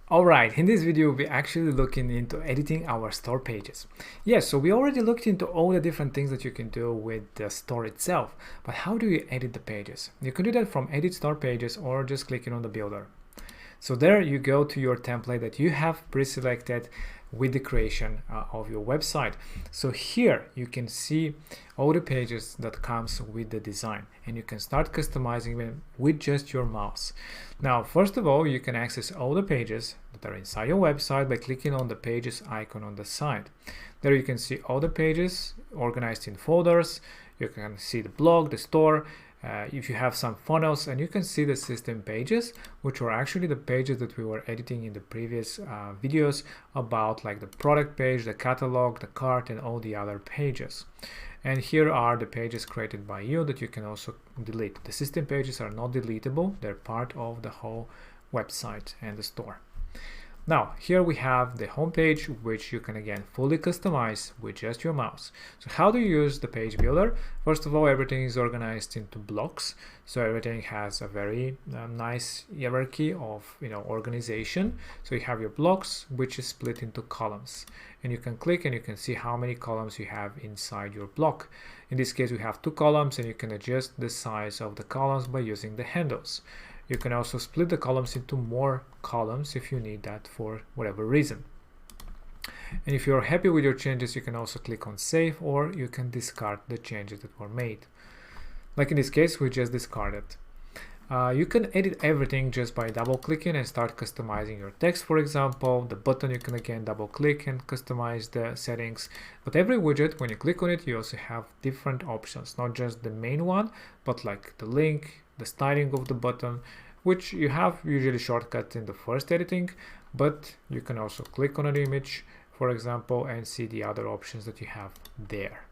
Alright, in this video we're actually looking into editing our store pages. Yes, so we already looked into all the different things that you can do with the store itself, but how do you edit the pages? You can do that from edit store pages or just clicking on the builder. So there you go to your template that you have pre-selected with the creation of your website. So here you can see all the pages that comes with the design, and you can start customizing them with just your mouse. Now, first of all, you can access all the pages that are inside your website by clicking on the pages icon on the side. There you can see all the pages organized in folders. You can see the blog, the store, if you have some funnels, and you can see the system pages, which are actually the pages that we were editing in the previous videos about, like the product page, the catalog, the cart, and all the other pages. And here are the pages created by you that you can also delete. The system pages are not deletable, they're part of the whole website and the store. Now, here we have the home page, which you can again fully customize with just your mouse. So how do you use the page builder? First of all, everything is organized into blocks. So everything has a very nice hierarchy of organization. So you have your blocks, which is split into columns. And you can click and you can see how many columns you have inside your block. In this case, we have 2 columns, and you can adjust the size of the columns by using the handles. You can also split the columns into more columns if you need that for whatever reason. And if you're happy with your changes, you can also click on save, or you can discard the changes that were made. Like in this case, we just discarded. You can edit everything just by double clicking and start customizing your text. For example, the button, you can again double click and customize the settings. But every widget, when you click on it, you also have different options, not just the main one, but like the link, the styling of the button, which you have usually shortcuts in the first editing, but you can also click on an image, for example, and see the other options that you have there.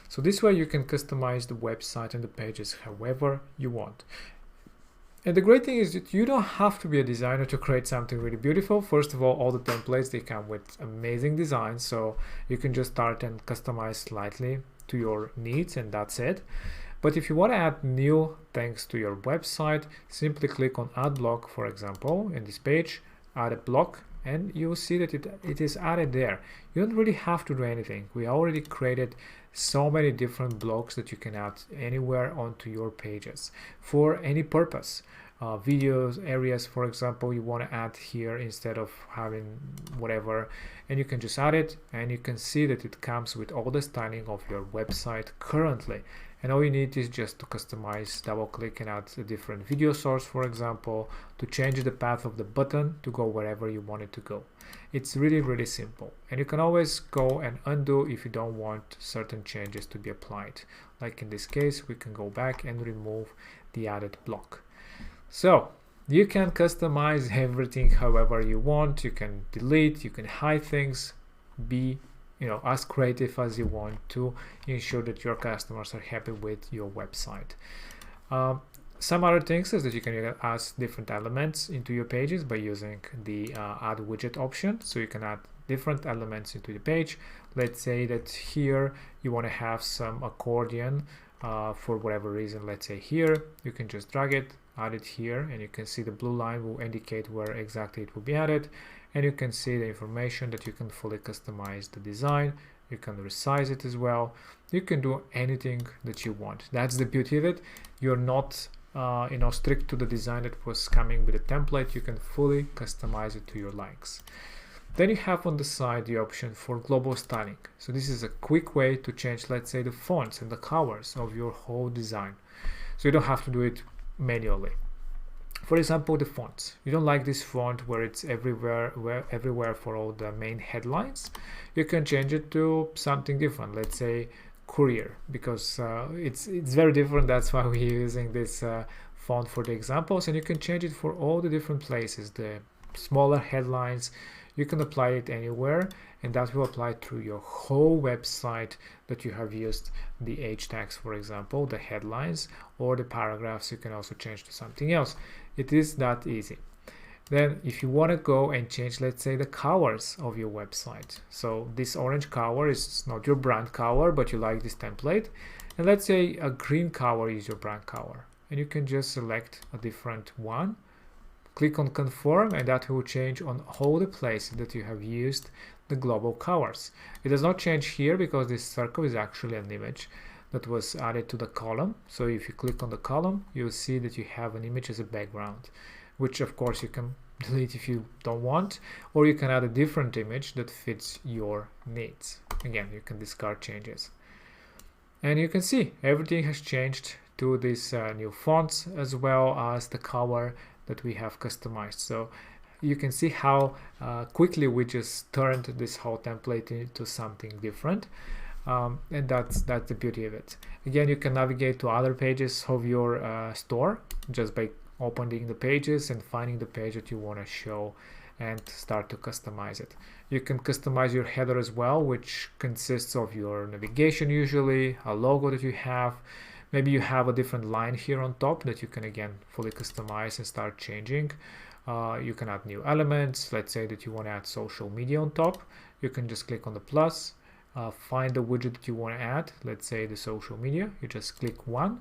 So this way you can customize the website and the pages however you want. And the great thing is that you don't have to be a designer to create something really beautiful. First of all the templates, they come with amazing designs, so you can just start and customize slightly to your needs, and that's it. But if you want to add new things to your website, simply click on add block, for example, in this page, add a block, and you'll see that it is added there. You don't really have to do anything. We already created so many different blocks that you can add anywhere onto your pages for any purpose. Videos, areas, for example, you want to add here instead of having whatever, and you can just add it, and you can see that it comes with all the styling of your website currently. And all you need is just to customize, double click and add a different video source, for example, to change the path of the button to go wherever you want it to go. It's really simple, and you can always go and undo if you don't want certain changes to be applied. Like in this case, we can go back and remove the added block. So you can customize everything however you want. You can delete, you can hide things, be as creative as you want to ensure that your customers are happy with your website. Some other things is that you can add different elements into your pages by using the add widget option. So you can add different elements into the page. Let's say that here you want to have some accordion for whatever reason. Let's say here, you can just drag it, add it here, and you can see the blue line will indicate where exactly it will be added, and you can see the information that you can fully customize the design. You can resize it as well. You can do anything that you want. That's the beauty of it. You're not strict to the design that was coming with a template. You can fully customize it to your likes. Then you have on the side the option for global styling. So this is a quick way to change, let's say, the fonts and the colors of your whole design. So you don't have to do it manually. For example, the fonts. You don't like this font where it's everywhere for all the main headlines. You can change it to something different. Let's say Courier, because it's very different. That's why we're using this font for the examples, and you can change it for all the different places. The smaller headlines, you can apply it anywhere, and that will apply to your whole website that you have used the H tags, for example, the headlines or the paragraphs. You can also change to something else. It is that easy. Then if you want to go and change, let's say, the colors of your website. So this orange color is not your brand color, but you like this template. And let's say a green color is your brand color. And you can just select a different one Click on confirm, and that will change on all the places that you have used the global colors. It does not change here because this circle is actually an image that was added to the column. So if you click on the column, you'll see that you have an image as a background, which of course you can delete if you don't want, or you can add a different image that fits your needs. Again, you can discard changes. And you can see everything has changed to these new fonts, as well as the color that we have customized. So you can see how quickly we just turned this whole template into something different. And that's the beauty of it. Again, you can navigate to other pages of your store just by opening the pages and finding the page that you want to show and start to customize it. You can customize your header as well, which consists of your navigation, usually a logo that you have. Maybe you have a different line here on top that you can again fully customize and start changing. You can add new elements. Let's say that you want to add social media on top. You can just click on the plus, find the widget that you want to add. Let's say the social media. You just click one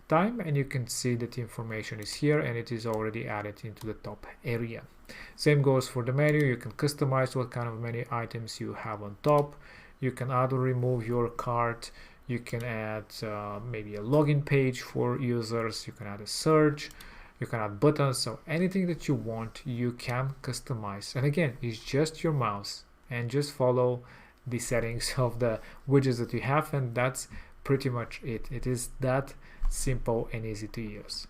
time and you can see that the information is here and it is already added into the top area. Same goes for the menu. You can customize what kind of menu items you have on top. You can add or remove your cart. You can add maybe a login page for users. You can add a search. You can add buttons. So anything that you want, you can customize. And again, it's just your mouse and just follow the settings of the widgets that you have, and that's pretty much it. It is that simple and easy to use.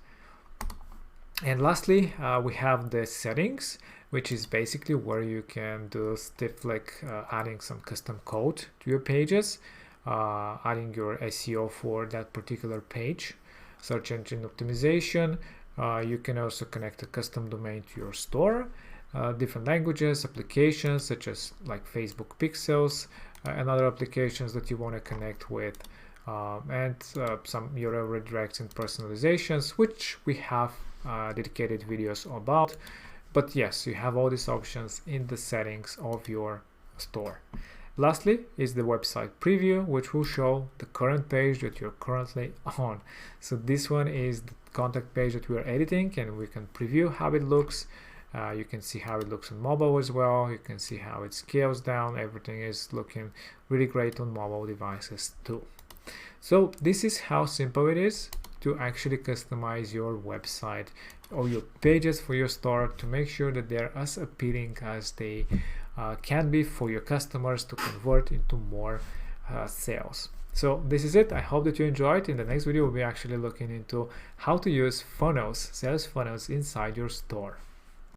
And lastly, we have the settings, which is basically where you can do stuff like adding some custom code to your pages, adding your SEO for that particular page, search engine optimization. You can also connect a custom domain to your store, different languages, applications such as like Facebook Pixels, and other applications that you want to connect with, and some URL redirects and personalizations, which we have dedicated videos about. But yes, you have all these options in the settings of your store. Lastly is the website preview, which will show the current page that you're currently on. So this one is the contact page that we are editing, and we can preview how it looks. You can see how it looks on mobile as well. You can see how it scales down. Everything is looking really great on mobile devices too. So this is how simple it is to actually customize your website or your pages for your store to make sure that they're as appealing as they can be for your customers to convert into more sales. So this is it. I hope that you enjoyed. In the next video, we'll be actually looking into how to use funnels, sales funnels inside your store.